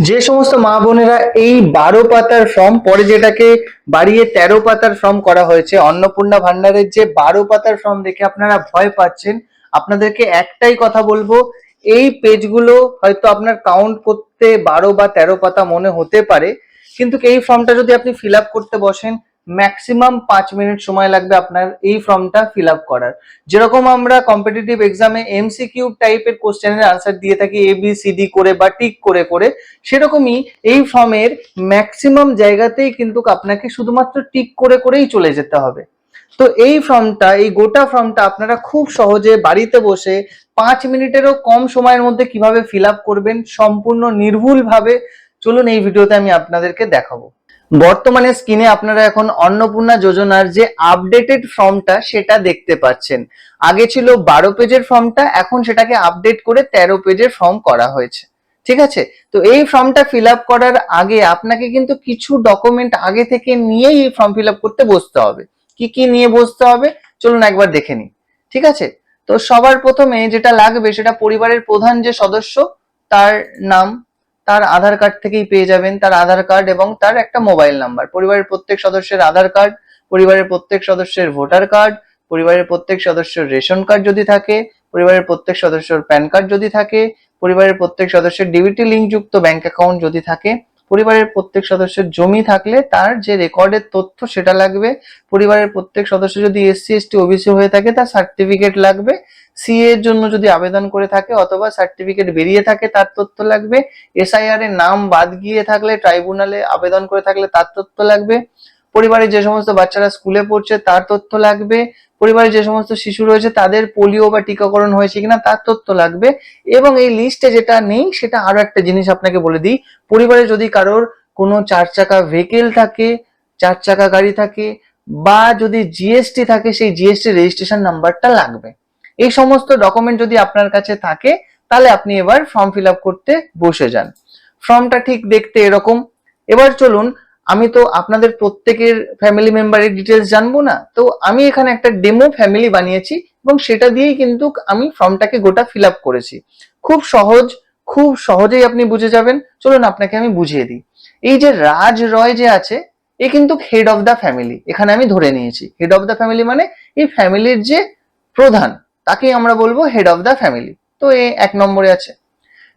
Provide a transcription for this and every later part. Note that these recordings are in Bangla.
যে সমস্ত মা বোনেরা এই 12 পাতার ফর্ম পরে যেটাকে বাড়িয়ে 13 পাতার ফর্ম করা হয়েছে, অন্নপূর্ণা ভান্ডারের যে 12 পাতার ফর্ম দেখে আপনারা ভয় পাচ্ছেন, আপনাদেরকে একটাই কথা বলবো, এই পেজগুলো হয়তো আপনার কাউন্ট করতে 12 বা 13 পাতা মনে হতে পারে, কিন্তু এই ফর্মটা যদি আপনি ফিল আপ করতে বসেন, ম্যাক্সিমাম 5 মিনিট সময় লাগবে আপনার এই ফর্মটা ফিল আপ করার। যেরকম আমরা কম্পিটিটিভ এক্সামে এমসিকিউ টাইপের কোশ্চেনের আনসার দিয়ে থাকি ABCD করে বা টিক করে করে, সেরকমই এই ফর্মের ম্যাক্সিমাম জায়গাতেই কিন্তু আপনাকে শুধুমাত্র টিক করে করেই চলে যেতে হবে। তো এই ফর্মটা, এই গোটা ফর্মটা আপনারা খুব সহজে বাড়িতে বসে 5 মিনিটেরও কম সময়ের মধ্যে কিভাবে ফিল আপ করবেন সম্পূর্ণ নির্ভুল ভাবে, চলুন এই ভিডিওতে আমি আপনাদেরকে দেখাবো। বর্তমানে স্ক্রিনে আপনারা এখন অন্নপূর্ণা যোজনার যে আপডেটেড ফর্মটা সেটা দেখতে পাচ্ছেন। আগে ছিল 12 পেজের ফর্মটা, এখন সেটাকে আপডেট করে 13 পেজের ফর্ম করা হয়েছে। ঠিক আছে, তো এই ফর্মটা ফিল আপ করার আগে আপনাকে কিন্তু কিছু ডকুমেন্ট আগে থেকে নিয়েই এই ফর্ম ফিল আপ করতে বসতে হবে। কি কি নিয়ে বসতে হবে চলুন একবার দেখে নিই। ঠিক আছে, তো সবার প্রথমে যেটা লাগবে সেটা পরিবারের প্রধান যে সদস্য তার নাম, তার আধার কার্ড থেকেই পেয়ে যাবেন, তার আধার কার্ড এবং তার একটা মোবাইল নাম্বার। পরিবারের প্রত্যেক সদস্যের আধার কার্ড, পরিবারের প্রত্যেক সদস্যের ভোটার কার্ড, পরিবারের প্রত্যেক সদস্যের রেশন কার্ড যদি থাকে, পরিবারের প্রত্যেক সদস্যের প্যান কার্ড যদি থাকে, পরিবারের প্রত্যেক সদস্যের ডিবিটি লিঙ্কযুক্ত ব্যাংক অ্যাকাউন্ট যদি থাকে, পরিবারের প্রত্যেক সদস্যের জমি থাকলে তার যে রেকর্ডের তথ্য সেটা লাগবে, পরিবারের প্রত্যেক সদস্য যদি SC ST OBC হয়ে থাকে তার সার্টিফিকেট লাগবে, CA এর জন্য যদি আবেদন করে থাকে অথবা সার্টিফিকেট বেরিয়ে থাকে তার তথ্য লাগবে, SIR এর নাম বাদ গিয়ে থাকলে ট্রাইব্যুনালে আবেদন করে থাকলে তার তথ্য লাগবে, পরিবারে যে সমস্ত বাচ্চারা স্কুলে পড়ছে তার তথ্য লাগবে, পরিবারে যে সমস্ত শিশু রয়েছে তাদের পোলিও বা টিকাকরণ হয়েছে কিনা তার তথ্য লাগবে। এবং এই লিস্টে যেটা নেই সেটা আরো একটা জিনিস আপনাকে বলে দিই, পরিবারে যদি কারোর কোনো 4 চাকা ভেহিকেল থাকে, 4 চাকা গাড়ি থাকে বা যদি GST থাকে সেই GST রেজিস্ট্রেশন নাম্বারটা লাগবে। এই সমস্ত ডকুমেন্ট যদি আপনার কাছে থাকে তাহলে আপনি এবার ফর্ম ফিল আপ করতে বসে যান। ফর্মটা ঠিক দেখতে এরকম। এবার চলুন, আমি তো আপনাদের প্রত্যেকের ফ্যামিলি মেম্বারের ডিটেলস জানবো না, তো আমি এখানে একটা ডেমো ফ্যামিলি বানিয়েছি এবং সেটা দিয়েই কিন্তু আমি ফর্মটাকে গোটা ফিল আপ করেছি। খুব সহজ, খুব সহজেই আপনি বুঝে যাবেন। চলুন আপনাকে আমি বুঝিয়ে দিই। এই যে রাজ রয় যে আছে, এ কিন্তু হেড অফ দ্য ফ্যামিলি, এখানে আমি ধরে নিয়েছি হেড অফ দ্য ফ্যামিলি মানে এই ফ্যামিলির যে প্রধান তাকেই আমরা বলবো হেড অফ দ্য ফ্যামিলি। তো এ 1 নম্বরে আছে।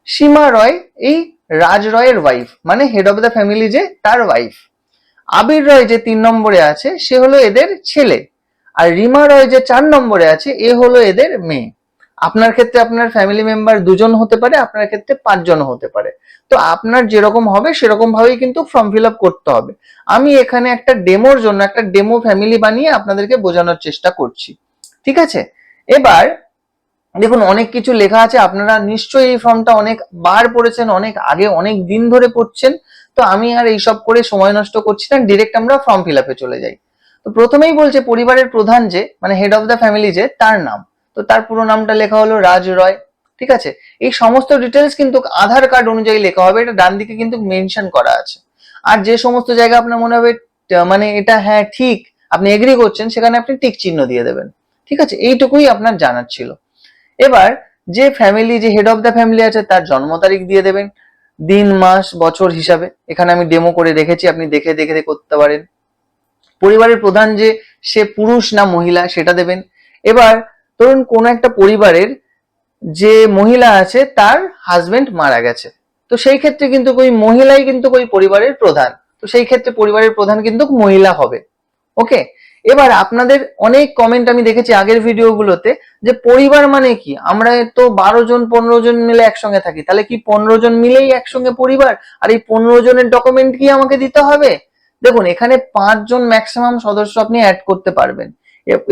সীমা রয় এই রাজ রয়ের ওয়াইফ, মানে হেড অফ দ্য ফ্যামিলি যে তার ওয়াইফ। আবির রয় যে 3 নম্বরে আছে সে হলো এদের ছেলে। আর রিমা রয় যে 4 নম্বরে আছে এ হলো এদের মেয়ে। আপনার ক্ষেত্রে আপনার ফ্যামিলি মেম্বার 2জন হতে পারে, আপনার ক্ষেত্রে 5জন হতে পারে। তো আপনার যেরকম হবে সেরকম ভাবেই কিন্তু ফর্ম ফিল আপ করতে হবে। আমি এখানে একটা ডেমোর জন্য একটা ডেমো ফ্যামিলি বানিয়ে আপনাদেরকে বোঝানোর চেষ্টা করছি। ঠিক আছে, এবার দেখুন অনেক কিছু লেখা আছে, আপনারা নিশ্চয়ই এই ফর্মটা অনেক বার পড়েছেন, অনেক আগে অনেক দিন ধরে পড়ছেন। তো আমি আর এইসব করে সময় নষ্ট করছি না, ডিরেক্ট আমরা ফর্ম ফিল আপে চলে যাই। তো প্রথমেই বলছে পরিবারের প্রধান যে মানে হেড অফ দ্য ফ্যামিলি যে তার নাম, তো তার পুরো নামটা লেখা হলো রাজ রয়। ঠিক আছে, এই সমস্ত ডিটেলস কিন্তু আধার কার্ড অনুযায়ী লেখা হবে, এটা ডান দিকে কিন্তু মেনশন করা আছে। আর যে সমস্ত জায়গা আপনার মনে হবে মানে এটা হ্যাঁ ঠিক আপনি এগ্রি করছেন, সেখানে আপনি টিক চিহ্ন দিয়ে দেবেন। ঠিক আছে, এইটুকুই আপনার জানার ছিল। এবার যে ফ্যামিলি, যে হেড অফ দ্য ফ্যামিলি আছে তার জন্ম তারিখ দিয়ে দেবেন, দিন মাস বছর হিসাবে। এখানে আমি ডেমো করে রেখেছি, আপনি দেখে দেখে করতে পারেন। পরিবারের প্রধান যে সে পুরুষ না মহিলা সেটা দেবেন। এবার ধরুন কোন একটা পরিবারের যে মহিলা আছে তার হাজবেন্ড মারা গেছে, তো সেই ক্ষেত্রে কিন্তু ওই মহিলাই কিন্তু ওই পরিবারের প্রধান, তো সেই ক্ষেত্রে পরিবারের প্রধান কিন্তু মহিলা হবে। ওকে, এবার আপনাদের অনেক কমেন্ট আমি দেখেছি আগের ভিডিওগুলোতে যে পরিবার মানে কি, আমরা তো 12 জন 15 জন মিলে একসঙ্গে থাকি, তাহলে কি 15 জন মিলেই একসঙ্গে পরিবার, আর এই 15 জনের ডকুমেন্ট কি আমাকে দিতে হবে? দেখুন এখানে 5 জন ম্যাক্সিমাম সদস্য আপনি অ্যাড করতে পারবেন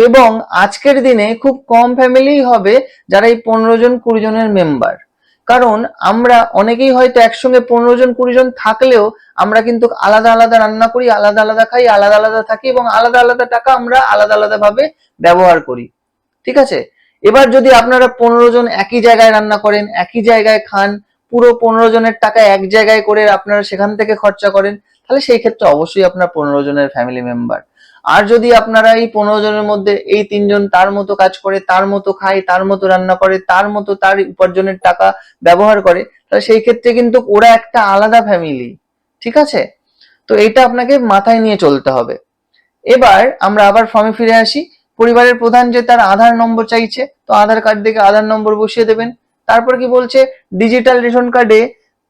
এবং আজকের দিনে খুব কম ফ্যামিলি হবে যারা এই 15 জন 20 জনের মেম্বার। কারণ আমরা অনেকেই হয়তো একসঙ্গে 15 জন 20 জন থাকলেও আমরা কিন্তু আলাদা আলাদা রান্না করি, আলাদা আলাদা খাই, আলাদা আলাদা থাকি এবং আলাদা আলাদা টাকা আমরা আলাদা আলাদা ভাবে ব্যবহার করি। ঠিক আছে, এবার যদি আপনারা 15 জন একই জায়গায় রান্না করেন, একই জায়গায় খান, পুরো 15 জনের টাকা এক জায়গায় করে আপনারা সেখান থেকে খরচা করেন, তাহলে সেই ক্ষেত্রে অবশ্যই আপনার 15 জনের ফ্যামিলি মেম্বার। আর যদি আপনারা এই 15 জনের মধ্যে এই 3 জন তার মতো কাজ করে, তার মতো খায়, তার মতো রান্না করে, তার মতো তার উপার্জনের টাকা ব্যবহার করে, তাহলে সেই ক্ষেত্রে কিন্তু ওরা একটা আলাদা ফ্যামিলি। ঠিক আছে, তো এটা আপনাকে মাথায় নিয়ে চলতে হবে। এবার আমরা আবার ফর্মে ফিরে আসি। পরিবারের প্রধান যে তার আধার নম্বর চাইছে, তো আধার কার্ড থেকে আধার নম্বর বসিয়ে দেবেন। তারপর কি বলছে, ডিজিটাল রেশন কার্ডে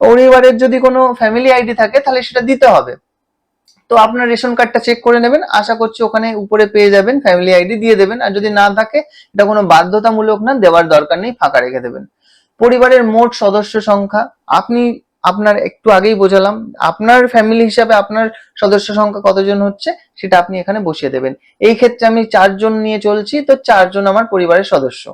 পরিবারের যদি কোনো ফ্যামিলি আইডি থাকে তাহলে সেটা দিতে হবে। তো আপনার রেশন কার্ডটা চেক করে নেবেন, আশা করছি ওখানে উপরে পেয়ে যাবেন, ফ্যামিলি আইডি দিয়ে দেবেন। আর যদি না থাকে, এটা কোনো বাধ্যতামূলক না, দেওয়ার দরকার নেই, ফাঁকা রেখে দেবেন। পরিবারের মোট সদস্য সংখ্যা, আপনি আপনার একটু আগেই বোঝালাম, আপনার ফ্যামিলি হিসাবে আপনার সদস্য সংখ্যা কতজন হচ্ছে সেটা আপনি এখানে বসিয়ে দেবেন। এই ক্ষেত্রে আমি 4 জন নিয়ে চলছি, তো 4 জন আমার পরিবারের সদস্য।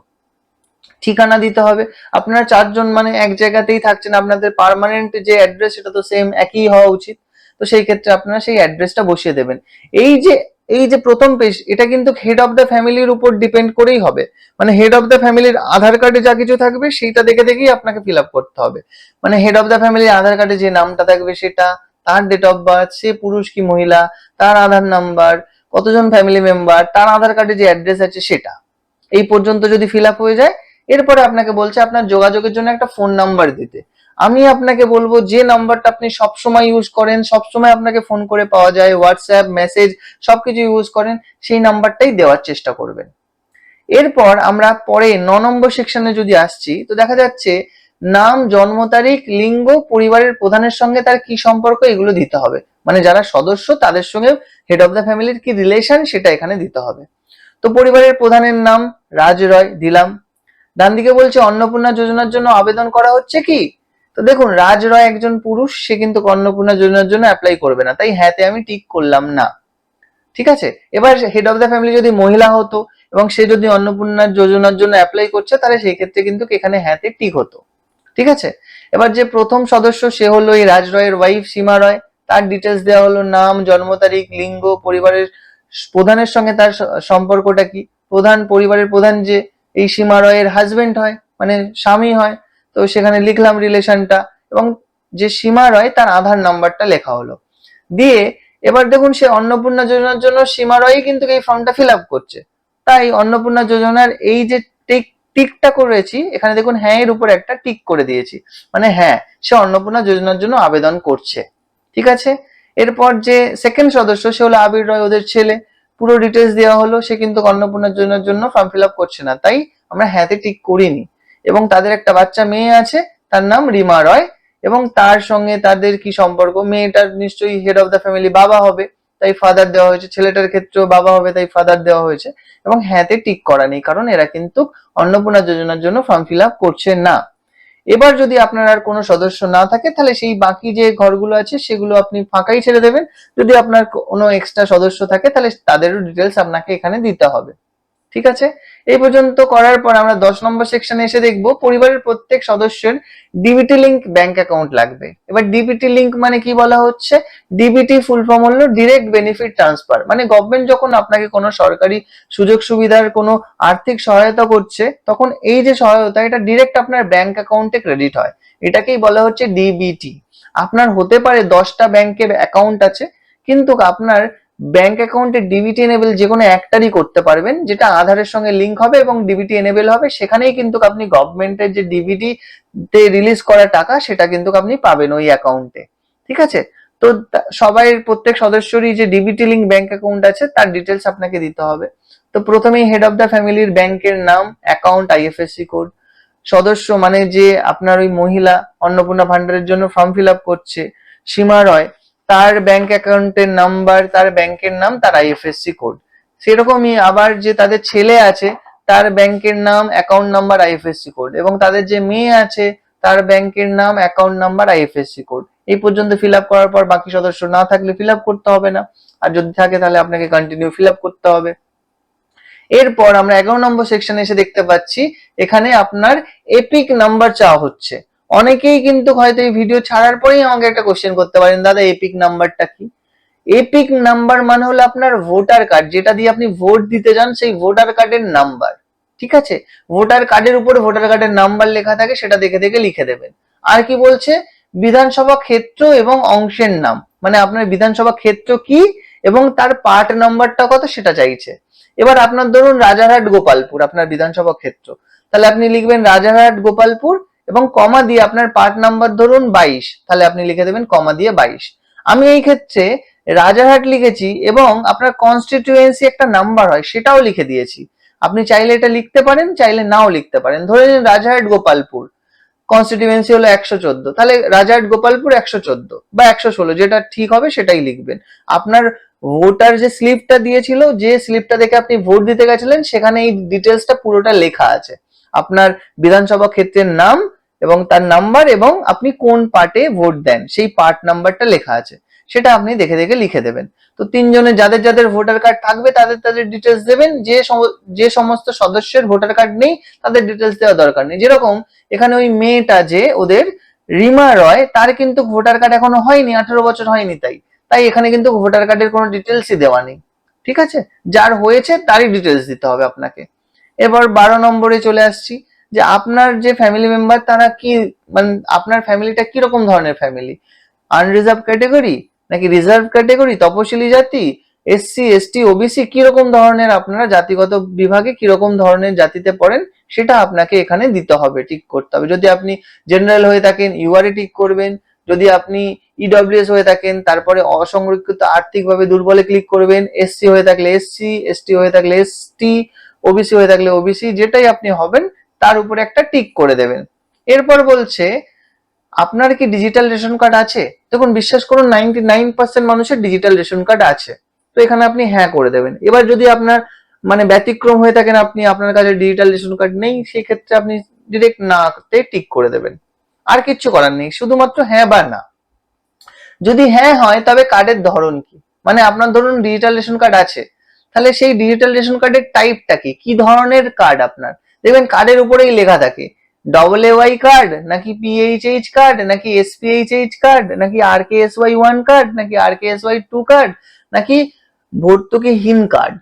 ঠিকানা দিতে হবে, আপনারা 4 জন মানে এক জায়গাতেই থাকছেন, আপনাদের পার্মানেন্ট যে অ্যাড্রেস সেটা তো সেম একই হওয়া উচিত। তো সেই ক্ষেত্রে আপনারা সেই অ্যাড্রেসটা বসিয়ে দেবেন। এই যে এই যে প্রথম পেজ, এটা কিন্তু হেড অফ দ্য ফ্যামিলির উপর ডিপেন্ড করেই হবে। মানে হেড অফ দ্য ফ্যামিলির আধার কার্ডে যা কিছু থাকবে সেইটা দেখে দেখেই আপনাকে ফিল আপ করতে হবে। মানে হেড অফ দ্য ফ্যামিলির আধার কার্ডে যে নামটা থাকবে সেটা, তার ডেট অফ বার্থ, সে পুরুষ কি মহিলা, তার আধার নাম্বার, কতজন ফ্যামিলি মেম্বার, তার আধার কার্ডে যে অ্যাড্রেস আছে সেটা, এই পর্যন্ত যদি ফিল আপ হয়ে যায়, এরপরে আপনাকে বলছে আপনার যোগাযোগের জন্য একটা ফোন নাম্বার দিতে। আমি আপনাকে বলবো যে নাম্বারটা আপনি সবসময় ইউজ করেন, সবসময় আপনাকে ফোন করে পাওয়া যায়, হোয়াটসঅ্যাপ মেসেজ সবকিছু ইউজ করেন, সেই নাম্বারটাই দেওয়ার চেষ্টা করবেন। এরপর আমরা পরে 9 নম্বর সেকশনে যদি আসছি, তো দেখা যাচ্ছে নাম, জন্ম তারিখ, লিঙ্গ, পরিবারের প্রধানের সঙ্গে তার কি সম্পর্ক, এগুলো দিতে হবে। মানে যারা সদস্য তাদের সঙ্গে হেড অফ দ্য ফ্যামিলির কি রিলেশন সেটা এখানে দিতে হবে। তো পরিবারের প্রধানের নাম রাজ রয় দিলাম। ডান দিকে বলছে অন্নপূর্ণা যোজনার জন্য আবেদন করা হচ্ছে কি, তো দেখুন রাজ রয় একজন পুরুষ, সে কিন্তু অন্নপূর্ণা যোজনার জন্য অ্যাপ্লাই করবে না, তাই হ্যাঁতে আমি টিক করলাম না। ঠিক আছে, এবার হেড অফ দ্য ফ্যামিলি যদি মহিলা হতো এবং সে যদি অন্নপূর্ণা যোজনার জন্য অ্যাপ্লাই করছে, তাহলে সেই ক্ষেত্রে কিন্তু এখানে হ্যাঁতে টিক হতো। ঠিক আছে, এবার যে প্রথম সদস্য সে হলো এই রাজ রয়ের ওয়াইফ সীমা রয়, তার ডিটেলস দেওয়া হলো নাম, জন্ম তারিখ, লিঙ্গ, পরিবারের প্রধানের সঙ্গে তার সম্পর্কটা কি। প্রধান, পরিবারের প্রধান যে এই সীমা রয়ের হাজবেন্ড হয়, মানে স্বামী হয়, তো সেখানে লিখলাম রিলেশনটা, এবং যে সীমা রয় তার আধার নাম্বারটা লেখা হলো। দিয়ে এবার দেখুন সে অন্নপূর্ণা যোজনার জন্য সীমা রয়ই কিন্তু এই ফর্মটা ফিল আপ করছে, তাই অন্নপূর্ণা যোজনার এই যে টিকটা করেছি এখানে দেখুন হ্যাঁ এর উপর একটা টিক করে দিয়েছি, মানে হ্যাঁ সে অন্নপূর্ণা যোজনার জন্য আবেদন করছে। ঠিক আছে, এরপর যে সেকেন্ড সদস্য সে হলো আবির রয়, ওদের ছেলে, পুরো ডিটেলস দেওয়া হলো, সে কিন্তু অন্নপূর্ণা যোজনার জন্য ফর্ম ফিল আপ করছে না, তাই আমরা হ্যাঁতে টিক করিনি। এবং তাদের একটা বাচ্চা মেয়ে আছে, তার নাম রিমা রয়, এবং তার সঙ্গে তাদের কি সম্পর্ক, মেয়েটার নিশ্চয়ই হেড অফ দ্য ফ্যামিলি বাবা হবে, তাই ফাদার দেওয়া হয়েছে, ছেলেটার ক্ষেত্রেও বাবা হবে তাই ফাদার দেওয়া হয়েছে। এবং হ্যাঁতে টিক করা নেই, কারণ এরা কিন্তু অন্নপূর্ণা যোজনার জন্য ফর্ম ফিল আপ করছে না। এবার যদি আপনার আর কোনো সদস্য না থাকে, তাহলে সেই বাকি যে ঘরগুলো আছে সেগুলো আপনি ফাঁকাই ছেড়ে দেবেন। যদি আপনার কোনো এক্সট্রা সদস্য থাকে তাহলে তাদেরও ডিটেলস আপনাকে এখানে দিতে হবে। ঠিক আছে, এই পর্যন্ত করার পর আমরা 10 নম্বর সেকশনে এসে দেখব পরিবারের প্রত্যেক সদস্যের ডিবিটি লিংক ব্যাংক অ্যাকাউন্ট লাগবে। এবার ডিবিটি লিংক মানে কি বলা হচ্ছে, ডিবিটি ফুল ফর্ম হলো ডিরেক্ট বেনিফিট ট্রান্সফার। মানে গভর্নমেন্ট যখন আপনাকে কোনো সরকারি সুযোগ সুবিধার কোনো আর্থিক সহায়তা করছে, তখন এই যে সহায়তা এটা ডিরেক্ট আপনার ব্যাংক অ্যাকাউন্টে ক্রেডিট হয়, এটাকেই বলা হচ্ছে ডিবিটি। আপনার হতে পারে 10টা ব্যাংকের অ্যাকাউন্ট আছে, কিন্তু আপনার ব্যাংক অ্যাকাউন্টে ডিবিটি এনেবল যে কোনো একটারই করতে পারবেন, যেটা আধারের সঙ্গে লিংক হবে এবং ডিবিটি এনেবল হবে, সেখানেই কিন্তু আপনি গভর্নমেন্টের যে ডিবিটি তে রিলিজ করা টাকা সেটা কিন্তু আপনি পাবেন ওই অ্যাকাউন্টে। ঠিক আছে, তো সবাই প্রত্যেক সদস্যরই যে ডিবিটি লিংক ব্যাংক অ্যাকাউন্ট আছে তার ডিটেলস আপনাকে দিতে হবে। তো প্রথমেই হেড অফ দ্য ফ্যামিলির ব্যাংকের নাম, অ্যাকাউন্ট, আইএফএসসি কোড, সদস্য মানে যে আপনার ওই মহিলা অন্নপূর্ণা ভান্ডারের জন্য ফর্ম ফিল আপ করছে সীমা রয়, তার ব্যাংক অ্যাকাউন্টের নাম্বার, তার ব্যাংকের নাম, তার আইএফএসসি কোড। সেরকমই আবার যে তাদের ছেলে আছে তার ব্যাংকের নাম, অ্যাকাউন্ট নাম্বার, আইএফএসসি কোড, এবং তাদের যে মেয়ে আছে তার ব্যাংকের নাম, অ্যাকাউন্ট নাম্বার, আইএফএসসি কোড। এই পর্যন্ত ফিল আপ করার পর বাকি সদস্য না থাকলে ফিল আপ করতে হবে না, আর যদি থাকে তাহলে আপনাকে কন্টিনিউ ফিল আপ করতে হবে। এরপর আমরা 11 নম্বর সেকশনে এসে দেখতে পাচ্ছি এখানে আপনার এপিক নাম্বার চাওয়া হচ্ছে। অনেকেই কিন্তু হয়তো এই ভিডিও ছাড়ার পরেই আমাকে একটা কোশ্চেন করতে পারেন, দাদা এপিক নাম্বারটা কি। এপিক নাম্বার মানে হলো আপনার ভোটার কার্ড, যেটা দিয়ে আপনি ভোট দিতে যান সেই ভোটার কার্ডের নাম্বার। ঠিক আছে, ভোটার কার্ডের উপরে ভোটার কার্ডের নাম্বার লেখা থাকে, সেটা দেখে দেখে লিখে দেবেন। আর কি বলছে, বিধানসভা ক্ষেত্র এবং অংশের নাম, মানে আপনার বিধানসভা ক্ষেত্র কি এবং তার পার্ট নাম্বারটা কত সেটা চাইছে। এবার আপনার ধরুন রাজারহাট গোপালপুর আপনার বিধানসভা ক্ষেত্র, তাহলে আপনি লিখবেন রাজারহাট গোপালপুর এবং কমা দিয়ে আপনার পার্ট নাম্বার ধরুন 22, তাহলে আপনি লিখে দেবেন কমা দিয়ে 22। আমি এই ক্ষেত্রে রাজারহাট লিখেছি এবং আপনার কনস্টিটিউয়েন্সি একটা নাম্বার হয় সেটাও লিখে দিয়েছি। আপনি চাইলে এটা লিখতে পারেন, চাইলে নাও লিখতে পারেন। ধরে নিন রাজারহাট গোপালপুর কনস্টিটিউয়েন্সি হলো 114, তাহলে রাজারহাট গোপালপুর 114 বা 116 যেটা ঠিক হবে সেটাই লিখবেন। আপনার ভোটার যে স্লিপটা দিয়েছিল, যে স্লিপটা দেখে আপনি ভোট দিতে গেছিলেন, সেখানে এই ডিটেলসটা পুরোটা লেখা আছে। আপনার বিধানসভা ক্ষেত্রের নাম এবং তার নাম্বার এবং আপনি কোন পার্টে ভোট দেন সেই পার্ট নাম্বারটা লেখা আছে, সেটা আপনি দেখে দেখে লিখে দেবেন। তো তিনজনে যাদের যাদের ভোটার কার্ড থাকবে তাদের তাদের ডিটেলস দেবেন, যে সমস্ত সদস্যের ভোটার কার্ড নেই তাদের ডিটেলস দেওয়া দরকার নেই। যেরকম এখানে ওই মেয়েটা যে ওদের রিমা রয়, তার কিন্তু ভোটার কার্ড এখনো হয়নি, 18 বছর হয়নি, তাই এখানে কিন্তু ভোটার কার্ডের কোনো ডিটেলসই দেওয়া নেই। ঠিক আছে, যার হয়েছে তারই ডিটেলস দিতে হবে আপনাকে। এবার 12 নম্বরে চলে আসছি, যে আপনার যে ফ্যামিলি মেম্বার তারা কি, মানে আপনার ফ্যামিলিটা কিরকম ধরনের ফ্যামিলি, আনরিজার্ভ ক্যাটেগরি নাকি রিজার্ভ ক্যাটেগরি, তপশিলি জাতি, এসসি এসটি ওবিসি, কিরকম ধরনের আপনারা জাতিগত বিভাগে কিরকম ধরনের জাতিতে পড়েন সেটা আপনাকে এখানে দিতে হবে, ঠিক করতে হবে। যদি আপনি জেনারেল হয়ে থাকেন ইউআরএ ঠিক করবেন, যদি আপনি ইডব্লিউএস হয়ে থাকেন তারপরে অসংরক্ষিত আর্থিকভাবে দুর্বলে ক্লিক করবেন, এসসি হয়ে থাকলে এসসি, এসটি হয়ে থাকলে এসটি, ওবিসি হয়ে থাকলে ওবিসি, যেটাই আপনি হবেন তার উপরে একটা টিক করে দেবেন। এরপর বলছে আপনার কি ডিজিটাল রেশন কার্ড আছে? দেখুন বিশ্বাস করুন 99% মানুষের ডিজিটাল রেশন কার্ড আছে, তো এখানে আপনি হ্যাঁ করে দেবেন। এবার যদি আপনার মানে ব্যতিক্রম হয়ে থাকেন, আপনি আপনার কাছে ডিজিটাল রেশন কার্ড নেই, সেই ক্ষেত্রে আপনি ডিরেক্ট নাতে টিক করে দেবেন। আর কিচ্ছু করার নেই, শুধুমাত্র হ্যাঁ বা না। যদি হ্যাঁ হয় তবে কার্ডের ধরন কি, মানে আপনার ধরুন ডিজিটাল রেশন কার্ড আছে, তাহলে সেই ডিজিটাল রেশন কার্ডের টাইপটা কি, কি ধরনের কার্ড আপনার। দেখবেন কার্ডের উপরেই লেখা থাকে AA কার্ড নাকি PHH কার্ড নাকি SPHH কার্ড নাকি RKSY1 কার্ড নাকি RKSY2 কার্ড নাকি ভর্তুকিহীন কার্ড।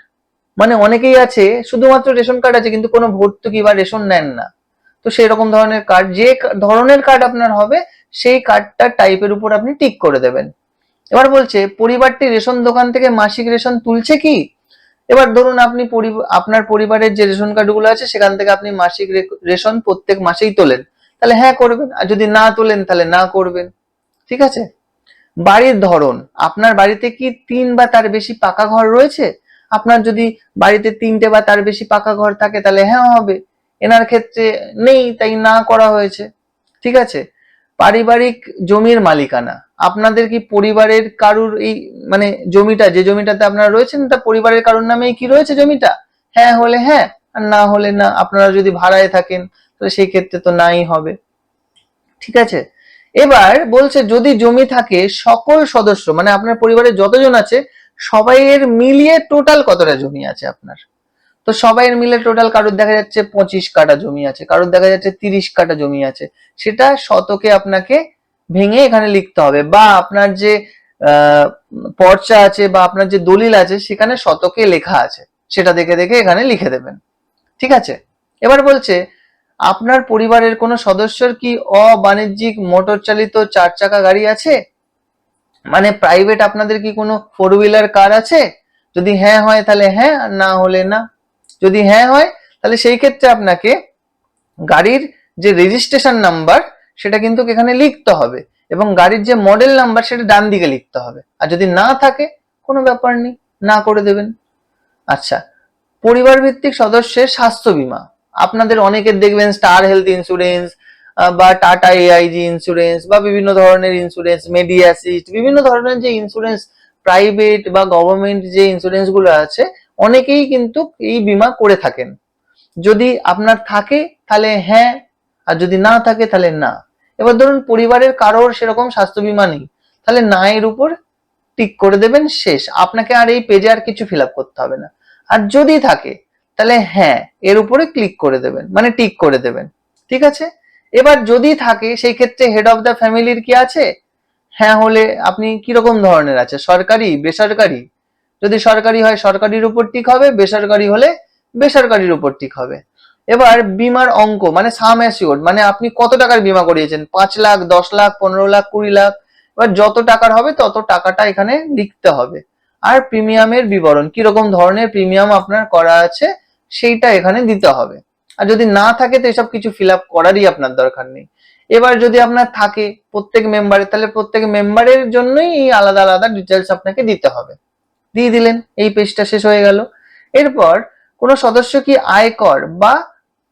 মানে অনেকেই আছে শুধুমাত্র রেশন কার্ড আছে কিন্তু কোনো ভর্তুকি বা রেশন নেন না, তো সেই রকম ধরনের কার্ড, যে ধরনের কার্ড আপনার হবে সেই কার্ডটার টাইপের উপর আপনি টিক করে দেবেন। এবার বলছে পরিবারটি রেশন দোকান থেকে মাসিক রেশন তুলছে কি। এবার ধরুন আপনি আপনার পরিবারের যে রেশন কার্ড গুলো আছে সেখান থেকে আপনি মাসিক রেশন প্রত্যেক মাসেই তোলেন, তাহলে হ্যাঁ করবেন, আর যদি না তোলেন তাহলে না করবেন। ঠিক আছে। বাড়ির ধরন, আপনার বাড়িতে কি 3 বা তার বেশি পাকা ঘর রয়েছে? আপনার যদি বাড়িতে 3টে বা তার বেশি পাকা ঘর থাকে তাহলে হ্যাঁ হবে, এনার ক্ষেত্রে নেই তাই না করা হয়েছে। ঠিক আছে। পারিবারিক জমির মালিকানা, আপনাদের কি পরিবারের কারুর এই মানে জমিটা, যে জমিটাতে আপনারা রয়েছেন তা পরিবারের কারুর নামেই কি রয়েছে জমিটা? হ্যাঁ হলে হ্যাঁ আর না হলে না। আপনারা যদি ভাড়ায় থাকেন তাহলে সেই ক্ষেত্রে তো নাই হবে। ঠিক আছে। এবার বলছে যদি জমি থাকে সকল সদস্য মানে আপনার পরিবারে যতজন আছে সবাইয়ের মিলিয়ে টোটাল কতটা জমি আছে আপনার। তো সবাইয়ের মিলে টোটাল কারোর দেখা যাচ্ছে 25 কাঠা জমি আছে, কারোর দেখা যাচ্ছে 30 কাঠা জমি আছে, সেটা শতকে আপনাকে ভেঙে এখানে লিখতে হবে, বা আপনার যে পর্চা আছে বা আপনার যে দলিল আছে সেখানে শতকে লেখা আছে, সেটা দেখে দেখে এখানে লিখে দেবেন। ঠিক আছে। এবার বলছে আপনার পরিবারের কোনো সদস্যের কি অবাণিজ্যিক মোটর চালিত 4 চাকা গাড়ি আছে, মানে প্রাইভেট আপনাদের কি কোনো 4 হুইলার কার আছে? যদি হ্যাঁ হয় তাহলে হ্যাঁ আর না হলে না। যদি হ্যাঁ হয় তাহলে সেই ক্ষেত্রে আপনাকে গাড়ির যে রেজিস্ট্রেশন নাম্বার সেটা কিন্তু এখানে লিখতে হবে এবং গাড়ির যে মডেল নাম্বার সেটা ডান দিকে লিখতে হবে। আর যদি না থাকে কোনো ব্যাপার নেই, না করে দেবেন। আচ্ছা, পরিবার ভিত্তিক সদস্যের স্বাস্থ্য বীমা, আপনাদের অনেকের দেখবেন স্টার হেলথ ইন্স্যুরেন্স বা টাটা AIG ইন্স্যুরেন্স বা বিভিন্ন ধরনের ইন্স্যুরেন্স, মেডিঅ্যাসিস্ট, বিভিন্ন ধরনের যে ইন্স্যুরেন্স প্রাইভেট বা গভর্নমেন্ট যে ইন্স্যুরেন্স গুলো আছে অনেকেই কিন্তু এই বীমা করে থাকেন। যদি আপনার থাকে তাহলে হ্যাঁ আর যদি না থাকে তাহলে না। এবার ধরুন পরিবারের কারোর সেরকম স্বাস্থ্য বীমা নেই, তাহলে না এর উপর টিক করে দেবেন, শেষ। আপনাকে আর এই পেজে আর কিছু ফিল আপ করতে হবে না। আর যদি থাকে তাহলে হ্যাঁ এর উপরে ক্লিক করে দেবেন, মানে টিক করে দেবেন। ঠিক আছে। এবার যদি থাকে সেই ক্ষেত্রে হেড অফ দ্য ফ্যামিলির কি আছে, হ্যাঁ হলে আপনি কিরকম ধরনের আছে, সরকারি বেসরকারি। যদি সরকারি হয় সরকারির উপর টিক হবে, বেসরকারি হলে বেসরকারির উপর টিক হবে। এবার বীমার অঙ্ক মানে সাম অ্যাসিওর্ড, মানে আপনি কত টাকার বীমা করিয়েছেন, 5 লাখ 10 লাখ 15 লাখ 20 লাখ, এবার যত টাকার হবে তত টাকাটা এখানে লিখতে হবে। আর প্রিমিয়ামের বিবরণ, কিরকম ধরনের প্রিমিয়াম আপনার করা আছে সেইটা এখানে দিতে হবে। আর যদি না থাকে তো এসব কিছু ফিল আপ করারই আপনার দরকার নেই। এবার যদি আপনার থাকে প্রত্যেক মেম্বারের, তাহলে প্রত্যেক মেম্বারের জন্যই এই আলাদা আলাদা ডিটেলস আপনাকে দিতে হবে। দিয়ে দিলেন, এই পেজটা শেষ হয়ে গেল। এরপর কোন সদস্য কি আয়কর বা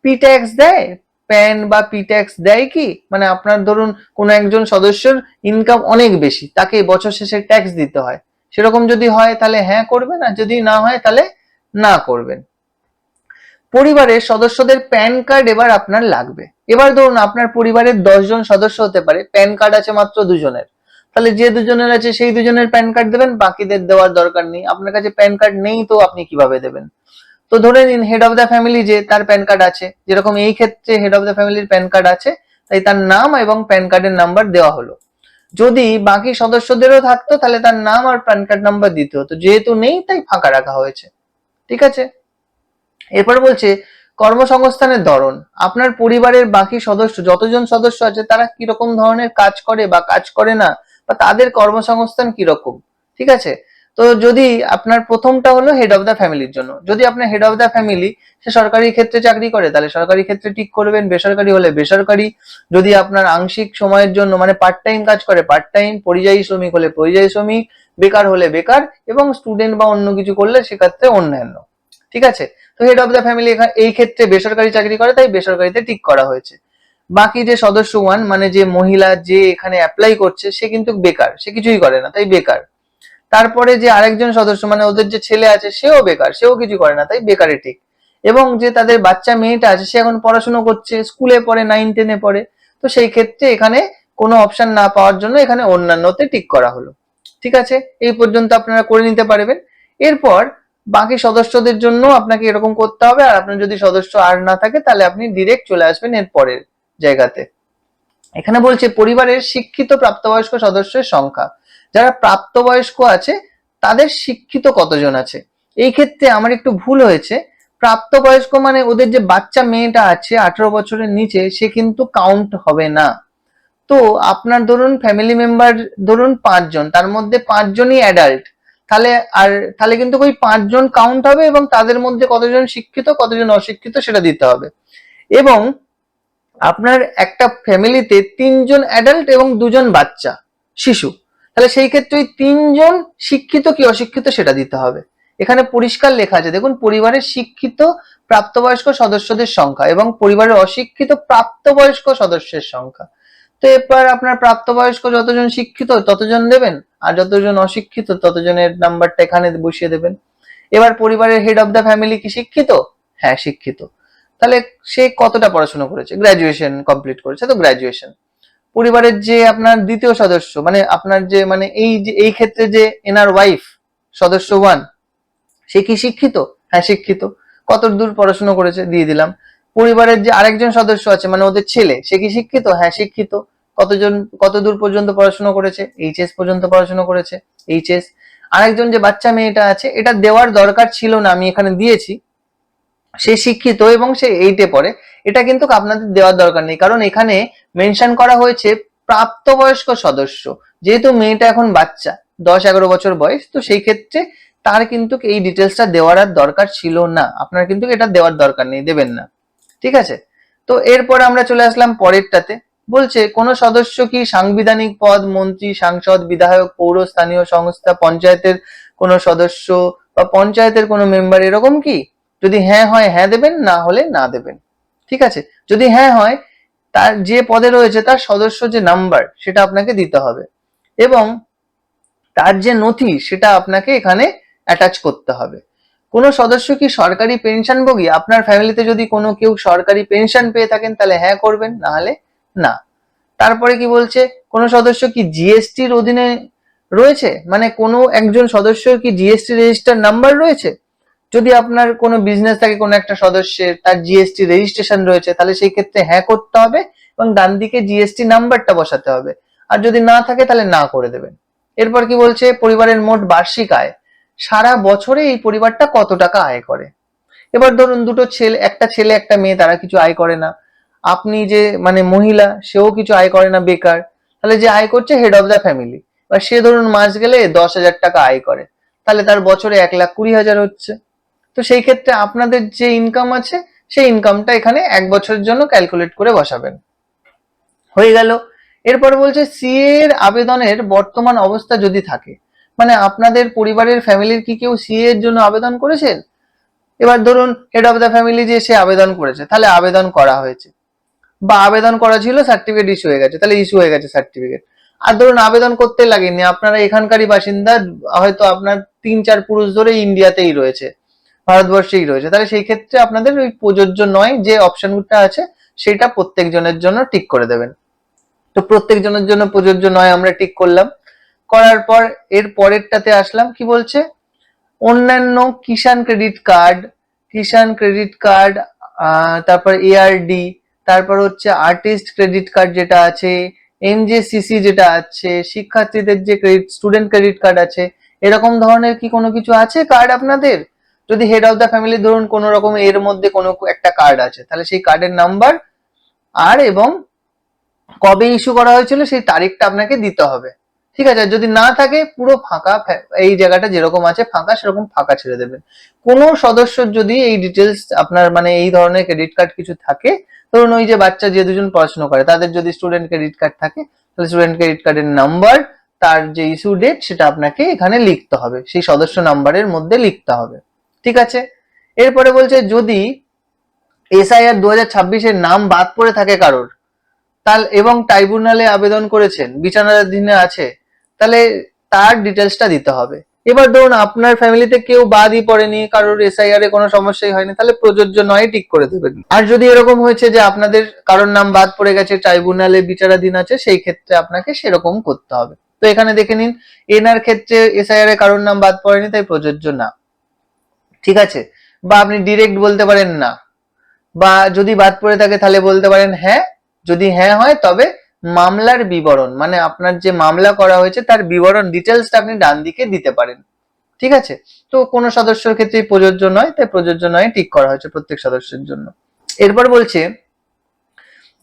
পি ট্যাক্স দেয়, প্যান বা পি ট্যাক্স দেয় কি? মানে আপনার ধরুন কোন একজন সদস্যের ইনকাম অনেক বেশি, তাকে বছর শেষে ট্যাক্স দিতে হয়, সেরকম যদি হয় তাহলে হ্যাঁ করবেন, আর যদি না হয় তাহলে না করবেন। পরিবারের সদস্যদের প্যান কার্ড এবার আপনার লাগবে। এবার ধরুন আপনার পরিবারের 10 জন সদস্য হতে পারে, প্যান কার্ড আছে মাত্র 2 জনের, তাহলে যে 2 জনের আছে সেই 2 জনের প্যান কার্ড দেবেন, বাকিদের দেওয়ার দরকার নেই। আপনার কাছে প্যান কার্ড নেই তো আপনি কিভাবে দেবেন? তো ধরে নিন হেড অফ দ্য ফ্যামিলি যে তার প্যান কার্ড আছে, যেরকম এই ক্ষেত্রে হেড অফ দ্য ফ্যামিলির প্যান কার্ড আছে, তাই তার নাম এবং প্যান কার্ডের নাম্বার দেওয়া হলো। যদি বাকি সদস্যদেরও থাকতো তাহলে তার নাম আর প্যান কার্ড নাম্বার দিতে হতো, যেহেতু নেই তাই ফাঁকা রাখা হয়েছে। ঠিক আছে, এরপর বলছে কর্মসংস্থানের ধরন। আপনার পরিবারের বাকি সদস্য, যতজন সদস্য আছে তারা কিরকম ধরনের কাজ করে বা কাজ করে না, বা তাদের কর্মসংস্থান কিরকম। ঠিক আছে, তো যদি আপনার প্রথমটা হলো হেড অফ দ্য ফ্যামিলির জন্য, যদি আপনার হেড অফ দ্য ফ্যামিলি সে সরকারি ক্ষেত্রে চাকরি করে তাহলে সরকারি ক্ষেত্রে টিক করবেন, বেসরকারি হলে বেসরকারি। যদি আপনার আংশিক সময়ের জন্য মানে পার্ট টাইম কাজ করে পার্ট টাইম, পরিযায়ী শ্রমিক হলে পরিযায়ী শ্রমিক, বেকার হলে বেকার, এবং স্টুডেন্ট বা অন্য কিছু করলে সেক্ষেত্রে অন্যান্য। ঠিক আছে, তো হেড অফ দ্য ফ্যামিলি এই ক্ষেত্রে বেসরকারি চাকরি করে তাই বেসরকারিতে টিক করা হয়েছে। বাকি যে সদস্য ওয়ান মানে যে মহিলা যে এখানে অ্যাপ্লাই করছে সে কিন্তু বেকার, সে কিছুই করে না তাই বেকার। তারপরে যে আরেকজন সদস্য মানে ওদের যে ছেলে আছে সেও বেকার, সেও কিছু করে না তাই বেকারে ঠিক। এবং যে তাদের বাচ্চা মেয়েটা আছে সে এখন পড়াশোনা করছে, স্কুলে পড়ে, 9-10-এ পড়ে, তো সেই ক্ষেত্রে এখানে কোনো অপশন না পাওয়ার জন্য এখানে অন্যান্যতে টিক করা হলো। ঠিক আছে, এই পর্যন্ত আপনারা করে নিতে পারবেন। এরপর বাকি সদস্যদের জন্য আপনাকে এরকম করতে হবে, আর আপনার যদি সদস্য আর না থাকে তাহলে আপনি ডিরেক্ট চলে আসবেন এর পরের জায়গাতে। এখানে বলছে পরিবারের শিক্ষিত প্রাপ্তবয়স্ক সদস্যের সংখ্যা। যারা প্রাপ্তবয়স্ক আছে তাদের শিক্ষিত কতজন আছে। এই ক্ষেত্রে আমার একটু ভুল হয়েছে, প্রাপ্তবয়স্ক মানে ওদের যে বাচ্চা মেয়েটা আছে 18 বছরের নিচে সে কিন্তু কাউন্ট হবে না। তো আপনার ধরুন ফ্যামিলি মেম্বার ধরুন 5 জন, তার মধ্যে 5 জনই অ্যাডাল্ট, তাহলে আর তাহলে কিন্তু ওই 5 জন কাউন্ট হবে, এবং তাদের মধ্যে কতজন শিক্ষিত কতজন অশিক্ষিত সেটা দিতে হবে। এবং আপনার একটা ফ্যামিলিতে 3 জন অ্যাডাল্ট এবং 2 জন বাচ্চা শিশু, তাহলে সেই ক্ষেত্রে ওই 3 জন শিক্ষিত কি অশিক্ষিত সেটা দিতে হবে। এখানে পরিষ্কার লেখা আছে দেখুন, পরিবারের শিক্ষিত প্রাপ্তবয়স্ক সদস্যদের সংখ্যা এবং পরিবারের অশিক্ষিত প্রাপ্তবয়স্ক সদস্যের সংখ্যা। তো এবার আপনার প্রাপ্তবয়স্ক যতজন শিক্ষিত ততজন দেবেন, আর যতজন অশিক্ষিত ততজনের নাম্বারটা এখানে বসিয়ে দেবেন। এবার পরিবারের হেড অফ দ্য ফ্যামিলি কি শিক্ষিত? হ্যাঁ শিক্ষিত। তাহলে সে কতটা পড়াশোনা করেছে? গ্রাজুয়েশন কমপ্লিট করেছে, তো গ্রাজুয়েশন। পরিবারের যে আপনার দ্বিতীয় সদস্য মানে আপনার যে মানে এই ক্ষেত্রে যে এনার ওয়াইফ সদস্য ওয়ান, সে কি শিক্ষিত? হ্যাঁ শিক্ষিত। কত দূর পড়াশোনা করেছে? দিয়ে দিলাম। পরিবারের যে আরেকজন সদস্য আছে মানে ওদের ছেলে, সে কি শিক্ষিত? হ্যাঁ শিক্ষিত। কতজন কত দূর পর্যন্ত পড়াশোনা করেছে? এইচএস পর্যন্ত পড়াশোনা করেছে, এইচএস। আরেকজন যে বাচ্চা মেয়েটা আছে, এটা দেওয়ার দরকার ছিল না, আমি এখানে দিয়েছি, সে শিক্ষিত এবং সে 8-এ পড়ে। এটা কিন্তু আপনাদের দেওয়ার দরকার নেই, কারণ এখানে মেনশন করা হয়েছে প্রাপ্তবয়স্ক সদস্য, যেহেতু মেয়েটা এখন বাচ্চা, 10-11 বছর বয়স, তো সেই ক্ষেত্রে তার কিন্তু এই ডিটেলসটা দেওয়ার আর দরকার ছিল না, আপনার কিন্তু এটা দেওয়ার দরকার নেই, দেবেন না। ঠিক আছে, তো এরপরে আমরা চলে আসলাম পরেরটাতে। বলছে কোন সদস্য কি সাংবিধানিক পদ, মন্ত্রী, সাংসদ, বিধায়ক, পৌর স্থানীয় সংস্থা, পঞ্চায়েতের কোন সদস্য বা পঞ্চায়েতের কোন মেম্বার, এরকম কি? যদি হ্যাঁ হয় হ্যাঁ দেবেন, না হলে না দেবেন। ঠিক আছে, যদি হ্যাঁ হয় তার যে পদে রয়েছে তার সদস্য যে নাম্বার সেটা আপনাকে দিতে হবে, এবং তার যে নথি সেটা আপনাকে এখানে অ্যাটাচ করতে হবে। কোনো সদস্য কি সরকারি পেনশনভোগী? আপনার ফ্যামিলিতে যদি কোনো কেউ সরকারি পেনশন পেয়ে থাকেন তাহলে হ্যাঁ করবেন, না হলে না। তারপরে কি বলছে, কোনো সদস্য কি জিএসটির অধীনে রয়েছে, মানে কোনো একজন সদস্যর কি জিএসটি রেজিস্টার নাম্বার রয়েছে? যদি আপনার কোনো বিজনেস থাকে কোনো একটা সদস্যের, তার জিএসটি রেজিস্ট্রেশন রয়েছে, তাহলে সেই ক্ষেত্রে হ্যাঁ করতে হবে এবং ডান দিকে জিএসটি নাম্বারটা বসাতে হবে। আর যদি না থাকে তাহলে না করে দেবেন। এরপর কি বলছে, পরিবারের মোট বার্ষিক আয়, সারা বছরে এই পরিবারটা কত টাকা আয় করে। এবার ধরুন দুটো ছেলে, একটা ছেলে একটা মেয়ে, তারা কিছু আয় করে না। আপনি যে মানে মহিলা, সেও কিছু আয় করে না, বেকার। তাহলে যে আয় করছে হেড অফ দ্য ফ্যামিলি, বা সে ধরুন মাস গেলে 10,000 টাকা আয় করে, তাহলে তার বছরে 1,20,000 হচ্ছে। তো সেই ক্ষেত্রে আপনাদের যে ইনকাম আছে সেই ইনকামটা এখানে 1 বছরের জন্য ক্যালকুলেট করে বসাবেন। হয়ে গেল। এরপর বলছে সিএ এর আবেদনের বর্তমান অবস্থা যদি থাকে, মানে আপনাদের পরিবারের ফ্যামিলির কি কেউ সিএ এর জন্য আবেদন করেছেন? এবার ধরুন হেড অফ দ্য ফ্যামিলি যে সে আবেদন করেছে, তাহলে আবেদন করা হয়েছে, বা আবেদন করা ছিল, সার্টিফিকেট ইস্যু হয়ে গেছে, তাহলে ইস্যু হয়ে গেছে সার্টিফিকেট। আর ধরুন আবেদন করতে লাগেনি, আপনারা এখানকারই বাসিন্দা, হয়তো আপনার 3-4 পুরুষ ধরে ইন্ডিয়াতেই রয়েছে, ভারতবর্ষেই রয়েছে, তাহলে সেই ক্ষেত্রে আপনাদের ওই প্রযোজ্য নয় যে অপশনটা আছে সেটা প্রত্যেকজনের জন্য ঠিক করে দেবেন। তো প্রত্যেকজনের জন্য প্রযোজ্য নয় আমরা ঠিক করলাম। করার পর এর পরেরটাতে আসলাম, কি বলছে, অন্যান্য কিষাণ ক্রেডিট কার্ড, কিষাণ ক্রেডিট কার্ড, তারপর এআরডি, তারপর হচ্ছে আর্টিস্ট ক্রেডিট কার্ড যেটা আছে, এমজেসিসি যেটা আছে, শিক্ষার্থীদের যে ক্রেডিট স্টুডেন্ট ক্রেডিট কার্ড আছে, এরকম ধরনের কি কোনো কিছু আছে কার্ড আপনাদের? যদি হেড অফ দ্য ফ্যামিলি ধরুন কোনো রকম এর মধ্যে কোনো একটা কার্ড আছে, তাহলে সেই কার্ডের নাম্বার আর এবং কবে ইস্যু করা হয়েছিল সেই তারিখটা আপনাকে দিতে হবে। ঠিক আছে? যদি না থাকে পুরো ফাঁকা, এই জায়গাটা যেরকম আছে ফাঁকা সেরকম ফাঁকা ছেড়ে দেবেন। কোনো সদস্যর যদি এই ডিটেলস আপনার মানে এই ধরনের ক্রেডিট কার্ড কিছু থাকে, ধরুন ওই যে বাচ্চা যে দুজন পড়াশোনা করে তাদের যদি স্টুডেন্ট ক্রেডিট কার্ড থাকে, তাহলে স্টুডেন্ট ক্রেডিট কার্ডের নাম্বার, তার যে ইস্যু ডেট সেটা আপনাকে এখানে লিখতে হবে, সেই সদস্য নাম্বারের মধ্যে লিখতে হবে। ঠিক আছে? এরপরে বলছে যদি এসআইআর 2026-এর নাম বাদ পড়ে থাকে কারোর, তাহলে এবং ট্রাইব্যুনালে আবেদন করেছেন, বিচারাধীনে আছে, তাহলে তার ডিটেলসটা দিতে হবে। এবার ধরুন আপনার ফ্যামিলিতে কেউ বাদই পড়েনি, কারোর এসআইআর এ কোনো সমস্যাই হয়নি, তাহলে প্রযোজ্য নয় ঠিক করে দেবেন। আর যদি এরকম হয়েছে যে আপনাদের কারোর নাম বাদ পড়ে গেছে, ট্রাইব্যুনালে বিচারাধীন আছে, সেই ক্ষেত্রে আপনাকে সেরকম করতে হবে। তো এখানে দেখে নিন, এনার ক্ষেত্রে এসআইআর এ কারোর নাম বাদ পড়েনি তাই প্রযোজ্য না। ঠিক আছে? বা আপনি ডিরেক্ট বলতে পারেন না, বা যদি বাদ পড়ে থাকে তাহলে বলতে পারেন হ্যাঁ। যদি হ্যাঁ হয় তবে মামলার বিবরণ, মানে আপনার যে মামলা করা হয়েছে তার বিবরণ ডিটেলসটা আপনি ডান দিকে দিতে পারেন। ঠিক আছে? তো কোনো সদস্যের ক্ষেত্রে প্রযোজ্য নয়, তাই প্রযোজ্য নয় ঠিক করা হয়েছে প্রত্যেক সদস্যের জন্য। এরপর বলছে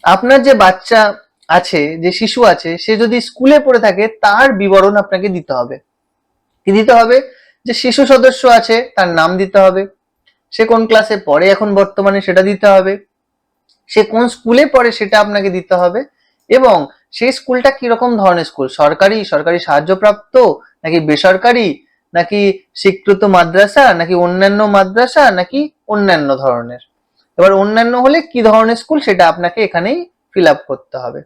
আপনার যে বাচ্চা আছে, যে শিশু আছে, সে যদি স্কুলে পড়ে থাকে তার বিবরণ আপনাকে দিতে হবে। কি দিতে হবে? যে শিশু সদস্য আছে তার নাম দিতে হবে, সে কোন ক্লাসে পড়ে এখন বর্তমানে সেটা দিতে হবে, সে কোন স্কুলে পড়ে সেটা আপনাকে দিতে হবে, এবং সেই স্কুলটা কিরকম ধরনের স্কুল, সরকারি, সরকারি সাহায্যপ্রাপ্ত, নাকি বেসরকারি, নাকি স্বীকৃত মাদ্রাসা, নাকি অন্যান্য মাদ্রাসা, নাকি অন্যান্য ধরনের। এবার অন্যান্য হলে কি ধরনের স্কুল সেটা আপনাকে এখানেই ফিল আপ করতে হবে।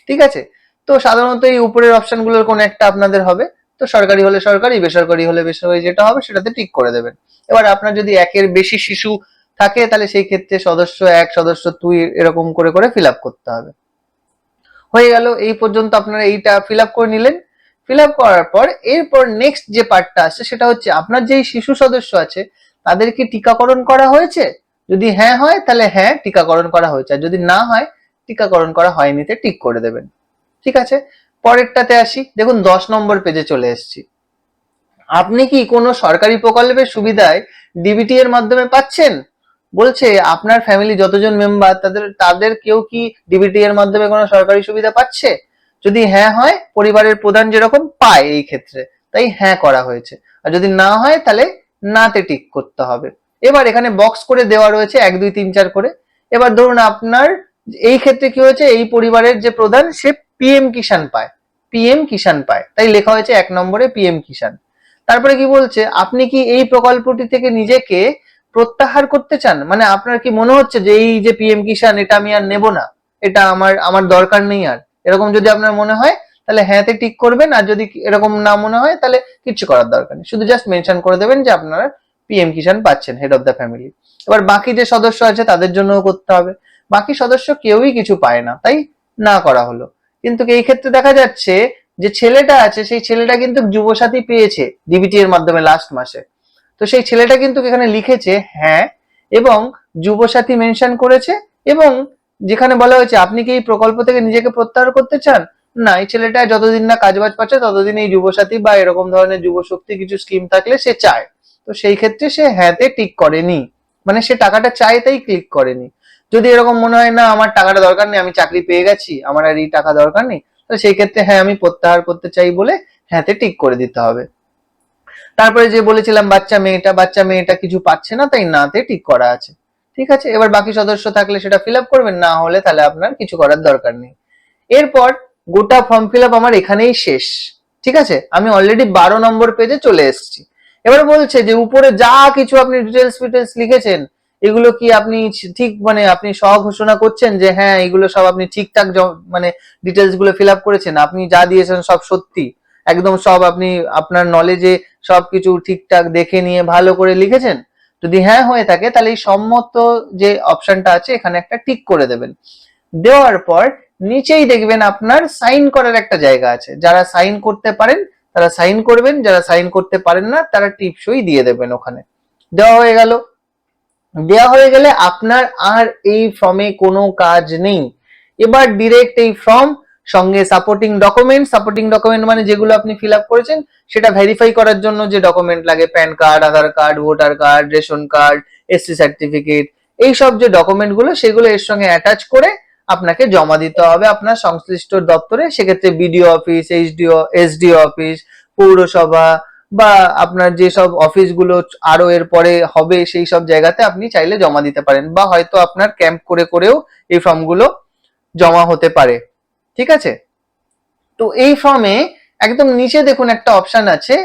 ঠিক আছে? তো সাধারণত এই উপরের অপশনগুলোর কোন একটা আপনাদের হবে। তো সরকারি হলে সরকারি, বেসরকারি হলে বেসরকারি, যেটা হবে সেটাতে টিক করে দেবেন। এবার আপনার যদি একের বেশি শিশু থাকে তাহলে সেই ক্ষেত্রে সদস্য 1, সদস্য 2 এরকম করে করে ফিল আপ করতে হবে। হয়ে গেল, এই পর্যন্ত আপনারা এইটা ফিল আপ করে নিলেন। ফিল আপ করার পর এরপর নেক্সট যে পার্টটা আসছে সেটা হচ্ছে আপনার যেই শিশু সদস্য আছে তাদের কি টিকাকরণ করা হয়েছে? যদি হ্যাঁ হয় তাহলে হ্যাঁ টিকাকরণ করা হয়েছে, আর যদি না হয় টিকাকরণ করা হয়নি তে টিক করে দেবেন। ঠিক আছে? পরেরটাতে আসি, দেখুন 10 নম্বর পেজে চলে এসেছি। আপনি কি কোনো সরকারি প্রকল্পের সুবিধায় ডিবিটি এর মাধ্যমে পাচ্ছেন? বলছে আপনার ফ্যামিলি যতজন মেম্বার তাদের তাদের কেউ কি ডিবিটি এর মাধ্যমে কোনো সরকারি সুবিধা পাচ্ছে? যদি হ্যাঁ হয়, পরিবারের প্রধান যেরকম পায় এই ক্ষেত্রে, তাই হ্যাঁ করা হয়েছে। আর যদি না হয় তাহলে নাতে টিক করতে হবে। এবার এখানে বক্স করে দেওয়া রয়েছে 1, 2, 3, 4 করে। এবার ধরুন আপনার এই ক্ষেত্রে কি হয়েছে, এই পরিবারের যে প্রধান সে পিএম কিষাণ পায়, পিএম কিষাণ পায়, তাই লেখা হয়েছে 1 নম্বরে পিএম কিষাণ। তারপরে কি বলছে, আপনি কি এই প্রকল্পটি থেকে নিজেকে প্রত্যাহার করতে চান? মানে আপনার কি মনে হচ্ছে যে এই যে পিএম কিষাণ এটা আমি আর নেব না, এটা আমার আমার দরকার নেই আর, এরকম যদি আপনার মনে হয় তাহলে হ্যাঁতে টিক করবেন, আর যদি এরকম না মনে হয় তাহলে কিছু করার দরকার নেই, শুধু জাস্ট মেনশন করে দেবেন যে আপনারা পিএম কিষাণ পাচ্ছেন, হেড অফ দ্য ফ্যামিলি। এবার বাকি যে সদস্য আছে তাদের জন্যও করতে হবে, বাকি সদস্য কেউই কিছু পায় না তাই না করা হলো। কিন্তু এই ক্ষেত্রে দেখা যাচ্ছে যে ছেলেটা আছে সেই ছেলেটা কিন্তু যুবসাথী পেয়েছে ডিবিটি এর মাধ্যমে লাস্ট মাসে। তো সেই ছেলেটা কিন্তু এখানে লিখেছে হ্যাঁ, এবং যুবসাথী মেনশন করেছে, এবং যেখানে বলা হয়েছে আপনি কি এই প্রকল্প থেকে নিজেকে প্রত্যাহার করতে চান, না, এই ছেলেটা যতদিন না কাজবাজ পাচ্ছে ততদিন এই যুবসাথী বা এরকম ধরনের যুবশক্তি কিছু স্কিম থাকলে সে চায়। তো সেই ক্ষেত্রে সে হ্যাঁতে টিক করেনি, মানে সে টাকাটা চায় তাই ক্লিক করেনি। যদি এরকম মনে হয় না আমার টাকাটা দরকার নেই, আমি চাকরি পেয়ে গেছি, আমার আর এই টাকা দরকার নেই, তো সেই ক্ষেত্রে হ্যাঁ আমি প্রত্যাহার করতে চাই বলে হ্যাঁতে টিক করে দিতে হবে। তারপরে যে বলেছিলাম বাচ্চা মেয়েটা কিছু পাচ্ছে না, তাই নাতে টিক করা আছে। ঠিক আছে, এবার বাকি সদস্য থাকলে সেটা ফিল আপ করবেন, না হলে তাহলে আপনার কিছু করার দরকার নেই। এরপর গোটা ফর্ম ফিল আপ আমার এখানেই শেষ। ঠিক আছে, আমি অলরেডি 12 নম্বর পেজে চলে এসেছি। এবার বলছে যে উপরে যা কিছু আপনি ডিটেলস লিখেছেন, এগুলো কি আপনি ঠিক মানে আপনি স্বঘোষণা করছেন যে হ্যাঁ এগুলো সব আপনি ঠিকঠাক মানে ডিটেলস গুলো ফিল আপ করেছেন, আপনি যা দিয়েছেন সব সত্যি, একদম সব আপনি আপনার নলেজে সবকিছু ঠিকঠাক দেখে নিয়ে ভালো করে লিখেছেন? যদি হ্যাঁ হয়ে থাকে তাহলে এই সম্মত যে অপশনটা আছে এখানে একটা টিক করে দেবেন। দেওয়ার পর নিচেই দেখবেন আপনার সাইন করার একটা জায়গা আছে। যারা সাইন করতে পারেন তারা সাইন করবেন, যারা সাইন করতে পারেন না তারা টিপসই দিয়ে দেবেন ওখানে। দেওয়া হয়ে গেল। দেওয়া হয়ে গেলে আপনার আর এই ফর্মে কোনো কাজ নেই। এবার ডিরেক্ট এই ফর্ম সঙ্গে সাপোর্টিং ডকুমেন্ট মানে যেগুলো আপনি ফিল আপ করেছেন সেটা ভেরিফাই করার জন্য যে ডকুমেন্ট লাগে, PAN card, Aadhaar card, voter card, ration card, SC certificate, এইসব যে ডকুমেন্ট গুলো সেগুলো এর সঙ্গে অ্যাটাচ করে আপনাকে জমা দিতে হবে আপনার সংশ্লিষ্ট দপ্তরে। সেক্ষেত্রে বিডিও অফিস, এসডিও অফিস, পৌরসভা বা আপনার যেসব অফিসগুলো আরো এর পরে হবে সেই সব জায়গাতে আপনি চাইলে জমা দিতে পারেন, বা হয়তো আপনার ক্যাম্প করে করেও এই ফর্মগুলো জমা হতে পারে। ঠিক আছে, তো এই ফর্মে একদম নিচে দেখুন একটা অপশন আছে,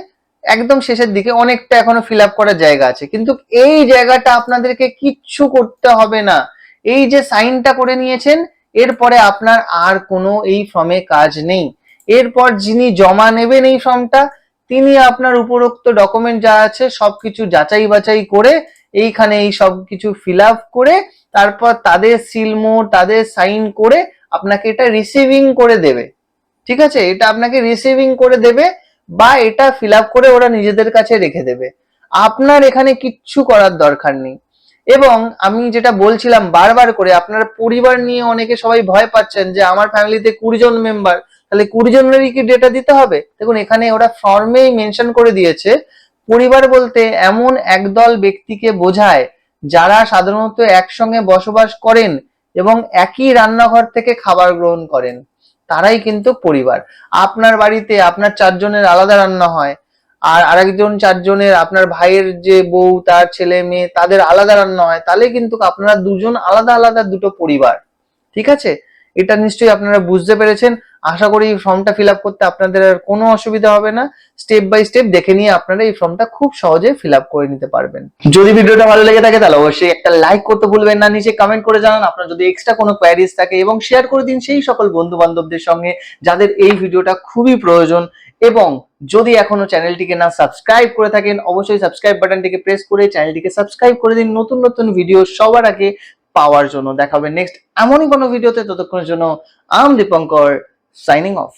একদম শেষের দিকে অনেকটা এখনো ফিল আপ করার জায়গা আছে, কিন্তু এই জায়গাটা আপনাদেরকে কিচ্ছু করতে হবে না। এই যে সাইনটা করে নিয়েছেন এরপরে আপনার আর কোনো এই ফর্মে কাজ নেই। এরপর যিনি জমা নেবেন এই ফর্মটা তিনি আপনার উপরোক্ত ডকুমেন্ট যা আছে সবকিছু যাচাই বাছাই করে এইখানে এই সব কিছু ফিল আপ করে তারপর তাদের সিলমোহর, তাদের সাইন করে আপনাকে এটা রিসিভিং করে দেবে। ঠিক আছে, এটা আপনাকে রিসিভিং করে দেবে বা এটা ফিল আপ করে ওরা নিজেদের কাছে রেখে দেবে। আপনার এখানে কিচ্ছু করার দরকার নেই। এবং আমি যেটা বলছিলাম বারবার করে, আপনার পরিবার নিয়ে অনেকে সবাই ভয় পাচ্ছেন যে আমার ফ্যামিলিতে 20 জন মেম্বার, তাহলে 20 জনেরই কি ডেটা দিতে হবে? দেখুন এখানে ওরা ফর্মেই মেনশন করে দিয়েছে পরিবার বলতে এমন একদল ব্যক্তিকে বোঝায় যারা সাধারণত একসঙ্গে বসবাস করেন এবং একই রান্নাঘর থেকে খাবার গ্রহণ করেন, তারাই কিন্তু পরিবার। আপনার বাড়িতে আপনার 4 জনের আলাদা রান্না হয়, আর আরেকজন 4 জনের আপনার ভাইয়ের যে বউ তার ছেলে মেয়ে তাদের আলাদা রান্না হয়, তাহলে কিন্তু আপনারা দুজন আলাদা আলাদা দুটো পরিবার। ঠিক আছে, এটা নিশ্চয়ই আপনারা বুঝতে পেরেছেন। আশা করি এই ফর্মটা ফিল আপ করতে আপনাদের আর কোনো অসুবিধা হবে না। স্টেপ বাই স্টেপ দেখে নিয়ে আপনারা এই ফর্মটা খুব সহজে ফিল আপ করে নিতে পারবেন। যদি ভিডিওটা ভালো লেগে থাকে তাহলে অবশ্যই একটা লাইক করতে ভুলবেন না, নিচে কমেন্ট করে জানান আপনার যদি এক্সট্রা কোনো কোয়ারিজ থাকে, এবং শেয়ার করে দিন সেই সকল বন্ধু বান্ধবদের সঙ্গে যাদের এই ভিডিওটা খুবই প্রয়োজন। এবং যদি এখনো চ্যানেলটিকে না সাবস্ক্রাইব করে থাকেন অবশ্যই সাবস্ক্রাইব বাটনটিকে প্রেস করে চ্যানেলটিকে সাবস্ক্রাইব করে দিন নতুন নতুন ভিডিও সবার আগে পাওয়ার জন্য। দেখা হবে নেক্সট এমনই কোনো ভিডিওতে, ততক্ষণের জন্য আম দীপঙ্কর সাইনিং অফ।